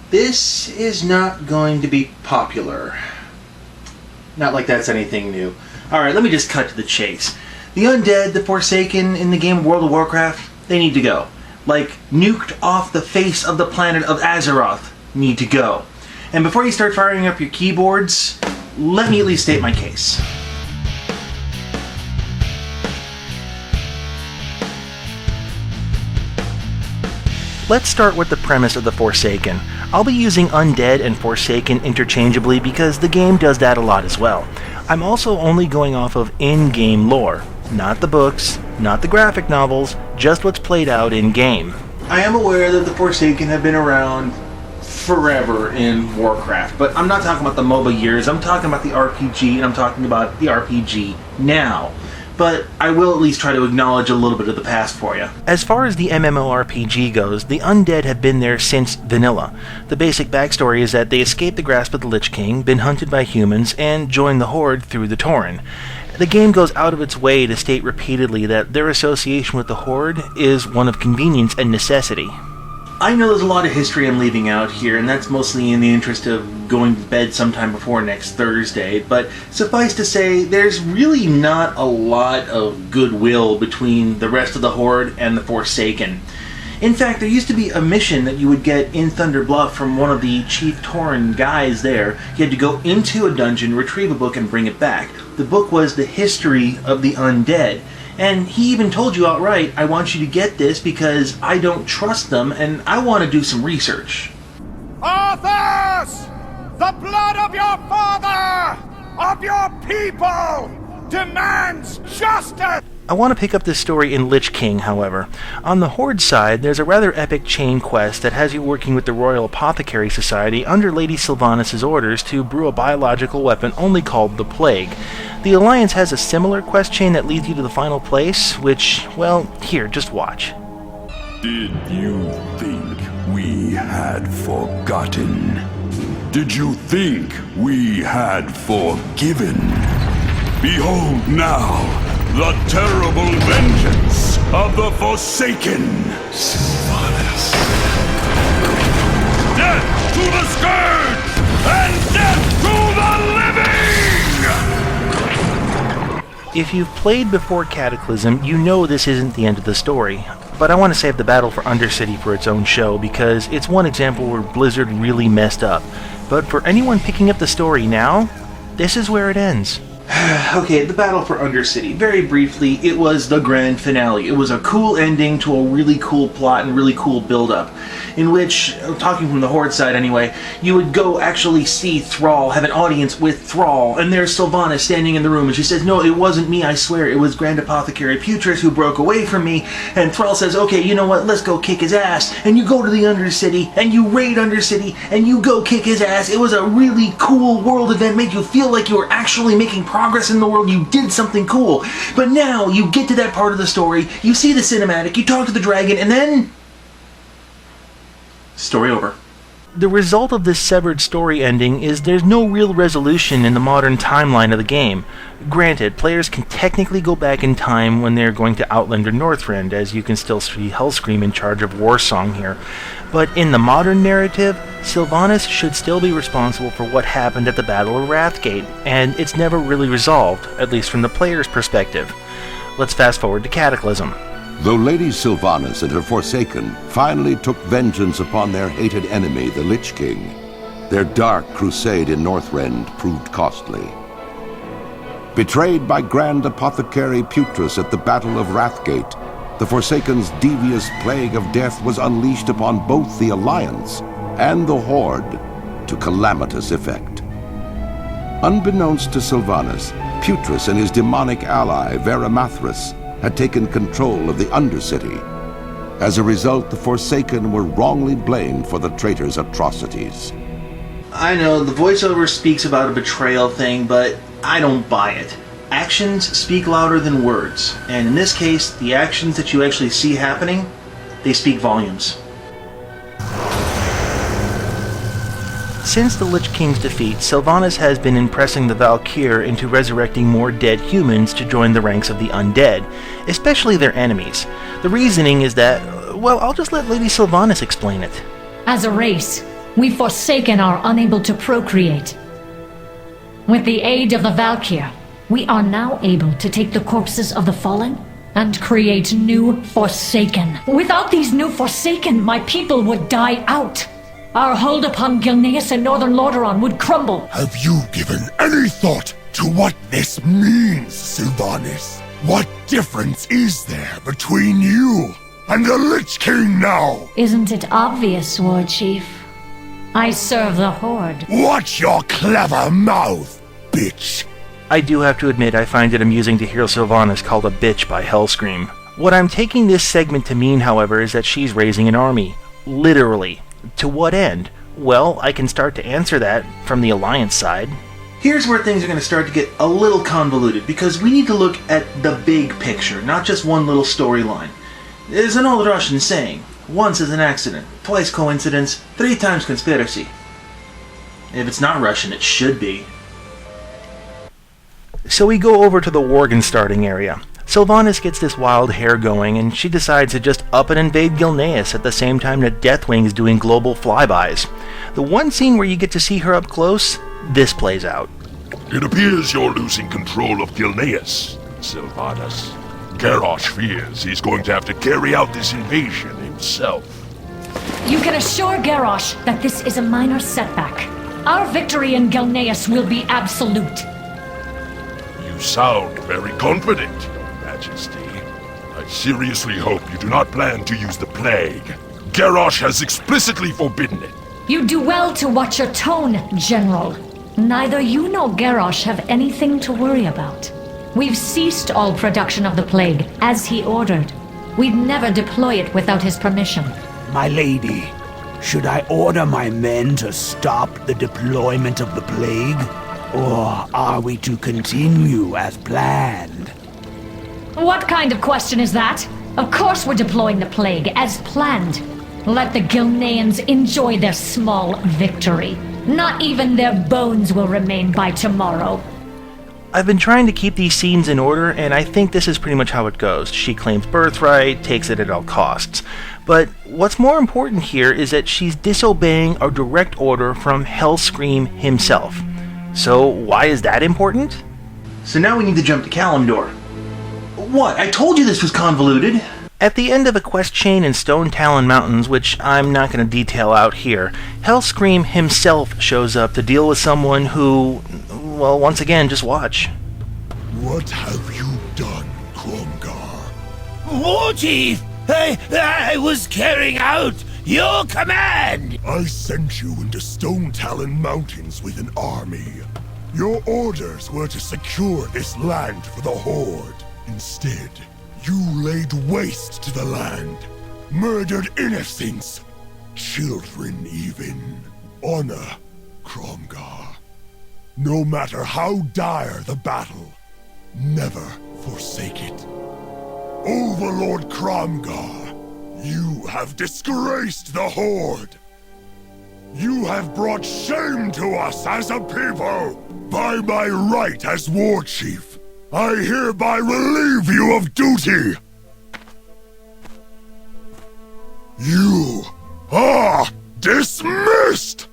This is not going to be popular. Not like that's anything new. Alright, let me just cut to the chase. The undead, the Forsaken in the game World of Warcraft, they need to go. Like, nuked off the face of the planet of Azeroth, need to go. And before you start firing up your keyboards, let me at least state my case. Let's start with the premise of the Forsaken. I'll be using Undead and Forsaken interchangeably because the game does that a lot as well. I'm also only going off of in-game lore. Not the books, not the graphic novels, just what's played out in-game. I am aware that the Forsaken have been around forever in Warcraft, but I'm not talking about the MOBA years, I'm talking about the RPG, and I'm talking about the RPG now. But I will at least try to acknowledge a little bit of the past for you. As far as the MMORPG goes, the undead have been there since vanilla. The basic backstory is that they escaped the grasp of the Lich King, been hunted by humans, and joined the Horde through the Tauren. The game goes out of its way to state repeatedly that their association with the Horde is one of convenience and necessity. I know there's a lot of history I'm leaving out here, and that's mostly in the interest of going to bed sometime before next Thursday, but suffice to say, there's really not a lot of goodwill between the rest of the Horde and the Forsaken. In fact, there used to be a mission that you would get in Thunder Bluff from one of the Chief Tauren guys there. You had to go into a dungeon, retrieve a book, and bring it back. The book was the history of the undead. And he even told you outright, I want you to get this because I don't trust them and I want to do some research. Arthas! The blood of your father, of your people, demands justice! I want to pick up this story in Lich King, however. On the Horde side, there's a rather epic chain quest that has you working with the Royal Apothecary Society under Lady Sylvanas' orders to brew a biological weapon only called the Plague. The Alliance has a similar quest chain that leads you to the final place, which, well, here, just watch. Did you think we had forgotten? Did you think we had forgiven? Behold now the terrible vengeance of the Forsaken! Sylvanas. Death to the Scourge! And death to the living! If you've played before Cataclysm, you know this isn't the end of the story. But I want to save the battle for Undercity for its own show, because it's one example where Blizzard really messed up. But for anyone picking up the story now, this is where it ends. Okay, the battle for Undercity. Very briefly, it was the grand finale. It was a cool ending to a really cool plot and really cool build-up, in which, talking from the Horde side anyway, you would go actually see Thrall, have an audience with Thrall, and there's Sylvanas standing in the room, and she says, no, it wasn't me, I swear, it was Grand Apothecary Putris who broke away from me, and Thrall says, okay, you know what, let's go kick his ass, and you go to the Undercity, and you raid Undercity, and you go kick his ass. It was a really cool world event, made you feel like you were actually making progress in the world, you did something cool. But now, you get to that part of the story, you see the cinematic, you talk to the dragon, and then... story over. The result of this severed story ending is there's no real resolution in the modern timeline of the game. Granted, players can technically go back in time when they're going to Outlander Northrend, as you can still see Hellscream in charge of Warsong here. But in the modern narrative, Sylvanas should still be responsible for what happened at the Battle of Wrathgate, and it's never really resolved, at least from the player's perspective. Let's fast forward to Cataclysm. Though Lady Sylvanas and her Forsaken finally took vengeance upon their hated enemy, the Lich King, their dark crusade in Northrend proved costly. Betrayed by Grand Apothecary Putris at the Battle of Wrathgate, the Forsaken's devious plague of death was unleashed upon both the Alliance and the Horde to calamitous effect. Unbeknownst to Sylvanas, Putris and his demonic ally, Veramathras, had taken control of the Undercity. As a result, the Forsaken were wrongly blamed for the traitor's atrocities. I know, the voiceover speaks about a betrayal thing, but I don't buy it. Actions speak louder than words, and in this case, the actions that you actually see happening, they speak volumes. Since the Lich King's defeat, Sylvanas has been impressing the Valkyr into resurrecting more dead humans to join the ranks of the undead, especially their enemies. The reasoning is that, well, I'll just let Lady Sylvanas explain it. As a race, we Forsaken are unable to procreate. With the aid of the Valkyr, we are now able to take the corpses of the fallen and create new Forsaken. Without these new Forsaken, my people would die out. Our hold upon Gilneas and Northern Lordaeron would crumble. Have you given any thought to what this means, Sylvanas? What difference is there between you and the Lich King now? Isn't it obvious, War Chief? I serve the Horde. Watch your clever mouth, bitch! I do have to admit I find it amusing to hear Sylvanas called a bitch by Hellscream. What I'm taking this segment to mean, however, is that she's raising an army. Literally. To what end? Well, I can start to answer that from the Alliance side. Here's where things are going to start to get a little convoluted, because we need to look at the big picture, not just one little storyline. There's an old Russian saying, once is an accident, twice coincidence, 3 times conspiracy. If it's not Russian, it should be. So we go over to the Worgen starting area. Sylvanas gets this wild hair going, and she decides to just up and invade Gilneas at the same time that Deathwing is doing global flybys. The one scene where you get to see her up close, this plays out. It appears you're losing control of Gilneas, Sylvanas. Garrosh fears he's going to have to carry out this invasion himself. You can assure Garrosh that this is a minor setback. Our victory in Gilneas will be absolute. You sound very confident, Majesty. I seriously hope you do not plan to use the plague. Garrosh has explicitly forbidden it. You do well to watch your tone, General. Neither you nor Garrosh have anything to worry about. We've ceased all production of the plague, as he ordered. We'd never deploy it without his permission. My lady, should I order my men to stop the deployment of the plague? Or are we to continue as planned? What kind of question is that? Of course we're deploying the plague, as planned. Let the Gilneans enjoy their small victory. Not even their bones will remain by tomorrow. I've been trying to keep these scenes in order, and I think this is pretty much how it goes. She claims birthright, takes it at all costs. But what's more important here is that she's disobeying a direct order from Hellscream himself. So why is that important? So now we need to jump to Kalimdor. What? I told you this was convoluted! At the end of a quest chain in Stone Talon Mountains, which I'm not going to detail out here, Hellscream himself shows up to deal with someone who, well, once again, just watch. What have you done, Cromgar? War Chief! I was carrying out your command! I sent you into Stone Talon Mountains with an army. Your orders were to secure this land for the Horde. Instead, you laid waste to the land, murdered innocents, children even. Honor, Cromgar. No matter how dire the battle, never forsake it. Overlord Cromgar, you have disgraced the Horde. You have brought shame to us as a people. By my right as War Chief, I hereby relieve you of duty! You are dismissed!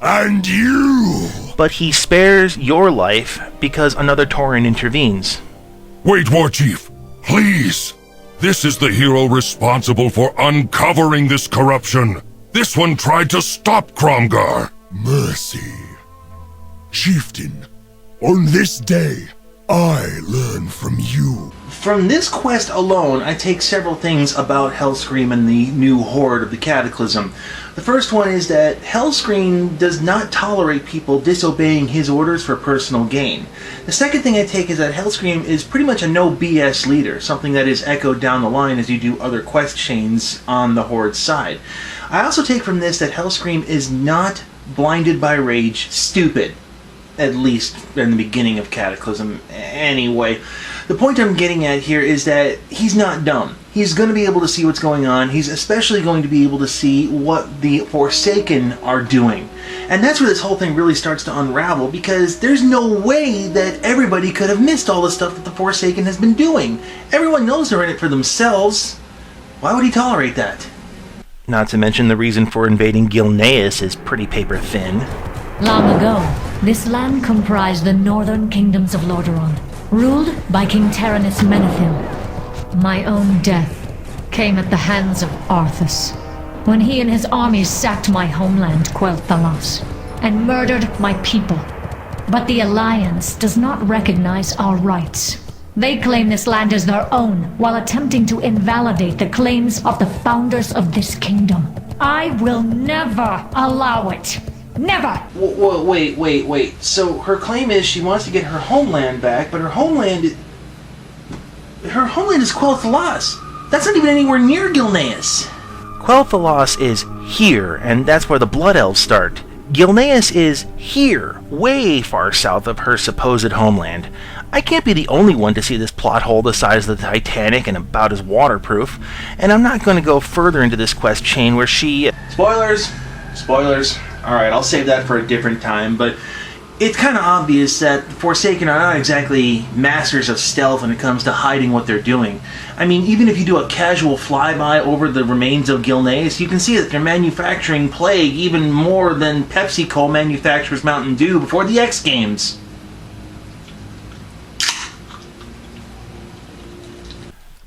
And you! But he spares your life because another Tauren intervenes. Wait, War Chief, please! This is the hero responsible for uncovering this corruption. This one tried to stop Cromgar. Mercy. Chieftain, on this day, I learn from you. From this quest alone, I take several things about Hellscream and the new Horde of the Cataclysm. The first one is that Hellscream does not tolerate people disobeying his orders for personal gain. The second thing I take is that Hellscream is pretty much a no BS leader, something that is echoed down the line as you do other quest chains on the Horde's side. I also take from this that Hellscream is not blinded by rage, stupid. At least in the beginning of Cataclysm. Anyway, the point I'm getting at here is that he's not dumb. He's going to be able to see what's going on. He's especially going to be able to see what the Forsaken are doing. And that's where this whole thing really starts to unravel, because there's no way that everybody could have missed all the stuff that the Forsaken has been doing. Everyone knows they're in it for themselves. Why would he tolerate that? Not to mention the reason for invading Gilneas is pretty paper thin. Long ago, this land comprised the northern kingdoms of Lordaeron, ruled by King Tyrannus Menethil. My own death came at the hands of Arthas, when he and his armies sacked my homeland, Quel'Thalas, and murdered my people. But the Alliance does not recognize our rights. They claim this land as their own, while attempting to invalidate the claims of the founders of this kingdom. I will never allow it. Never! Wait. So her claim is she wants to get her homeland back, but her homeland is Quel'Thalas. That's not even anywhere near Gilneas. Quel'Thalas is here, and that's where the Blood Elves start. Gilneas is here, way far south of her supposed homeland. I can't be the only one to see this plot hole the size of the Titanic and about as waterproof, and I'm not going to go further into this quest chain where she... Spoilers! Alright, I'll save that for a different time, but it's kind of obvious that the Forsaken are not exactly masters of stealth when it comes to hiding what they're doing. I mean, even if you do a casual flyby over the remains of Gilneas, you can see that they're manufacturing Plague even more than PepsiCo manufactures Mountain Dew before the X Games.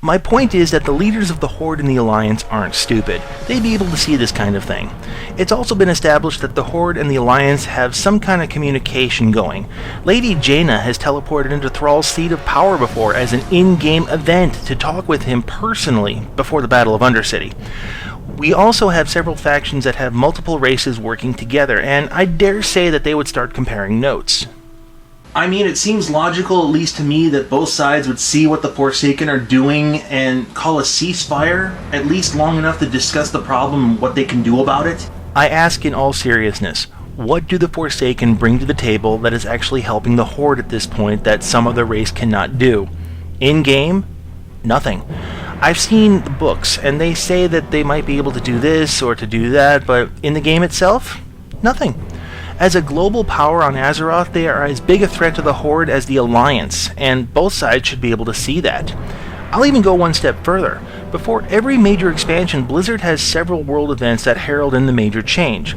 My point is that the leaders of the Horde and the Alliance aren't stupid. They'd be able to see this kind of thing. It's also been established that the Horde and the Alliance have some kind of communication going. Lady Jaina has teleported into Thrall's Seat of Power before as an in-game event to talk with him personally before the Battle of Undercity. We also have several factions that have multiple races working together, and I dare say that they would start comparing notes. I mean, it seems logical, at least to me, that both sides would see what the Forsaken are doing and call a ceasefire, at least long enough to discuss the problem and what they can do about it. I ask in all seriousness, what do the Forsaken bring to the table that is actually helping the Horde at this point that some other race cannot do? In-game? Nothing. I've seen the books, and they say that they might be able to do this or to do that, but in the game itself? Nothing. As a global power on Azeroth, they are as big a threat to the Horde as the Alliance, and both sides should be able to see that. I'll even go one step further. Before every major expansion, Blizzard has several world events that herald in the major change.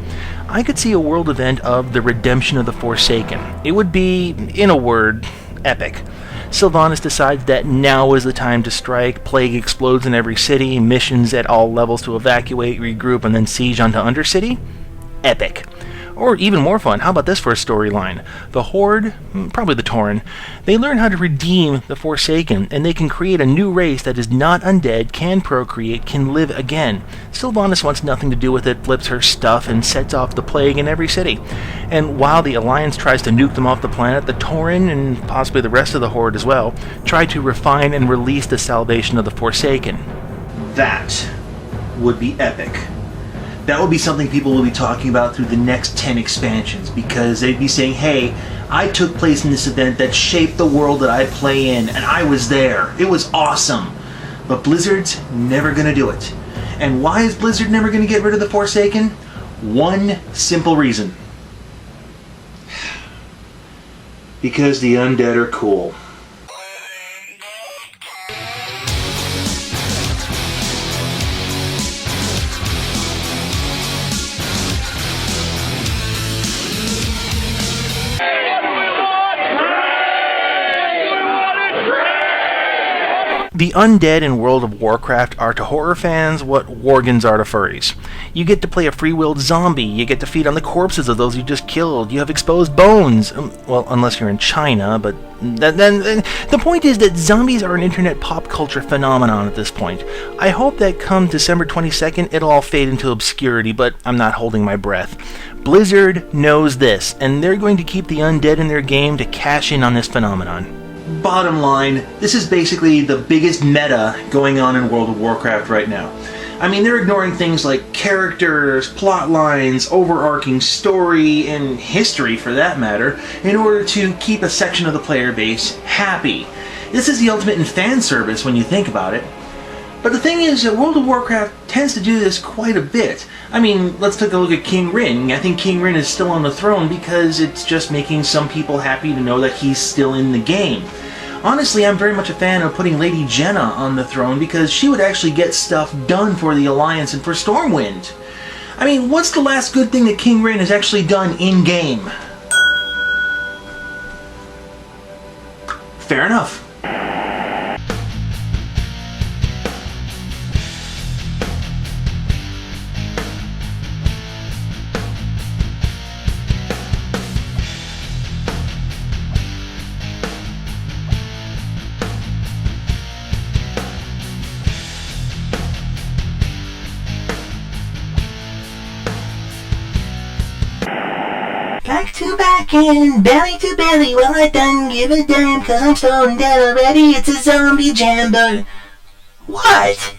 I could see a world event of the redemption of the Forsaken. It would be, in a word, epic. Sylvanas decides that now is the time to strike, Plague explodes in every city, missions at all levels to evacuate, regroup, and then siege onto Undercity? Epic. Or even more fun, how about this for a storyline? The Horde, probably the Tauren, they learn how to redeem the Forsaken, and they can create a new race that is not undead, can procreate, can live again. Sylvanas wants nothing to do with it, flips her stuff, and sets off the Plague in every city. And while the Alliance tries to nuke them off the planet, the Tauren, and possibly the rest of the Horde as well, try to refine and release the salvation of the Forsaken. That would be epic. That would be something people will be talking about through the next 10 expansions, because they'd be saying, hey, I took place in this event that shaped the world that I play in, and I was there. It was awesome. But Blizzard's never going to do it. And why is Blizzard never going to get rid of the Forsaken? One simple reason. Because the undead are cool. The undead in World of Warcraft are to horror fans what Worgans are to furries. You get to play a free-willed zombie, you get to feed on the corpses of those you just killed, you have exposed bones. Well, unless you're in China, but then the point is that zombies are an internet pop culture phenomenon at this point. I hope that come December 22nd it'll all fade into obscurity, but I'm not holding my breath. Blizzard knows this, and they're going to keep the undead in their game to cash in on this phenomenon. Bottom line, this is basically the biggest meta going on in World of Warcraft right now. I mean, they're ignoring things like characters, plot lines, overarching story, and history for that matter, in order to keep a section of the player base happy. This is the ultimate in fan service when you think about it. But the thing is that World of Warcraft tends to do this quite a bit. I mean, let's take a look at King Rin. I think King Rin is still on the throne because it's just making some people happy to know that he's still in the game. Honestly, I'm very much a fan of putting Lady Jenna on the throne because she would actually get stuff done for the Alliance and for Stormwind. I mean, what's the last good thing that King Rin has actually done in-game? Fair enough. Back to back and belly to belly. Well, I done give a damn, cause I'm stone dead already. It's a zombie jambo. What?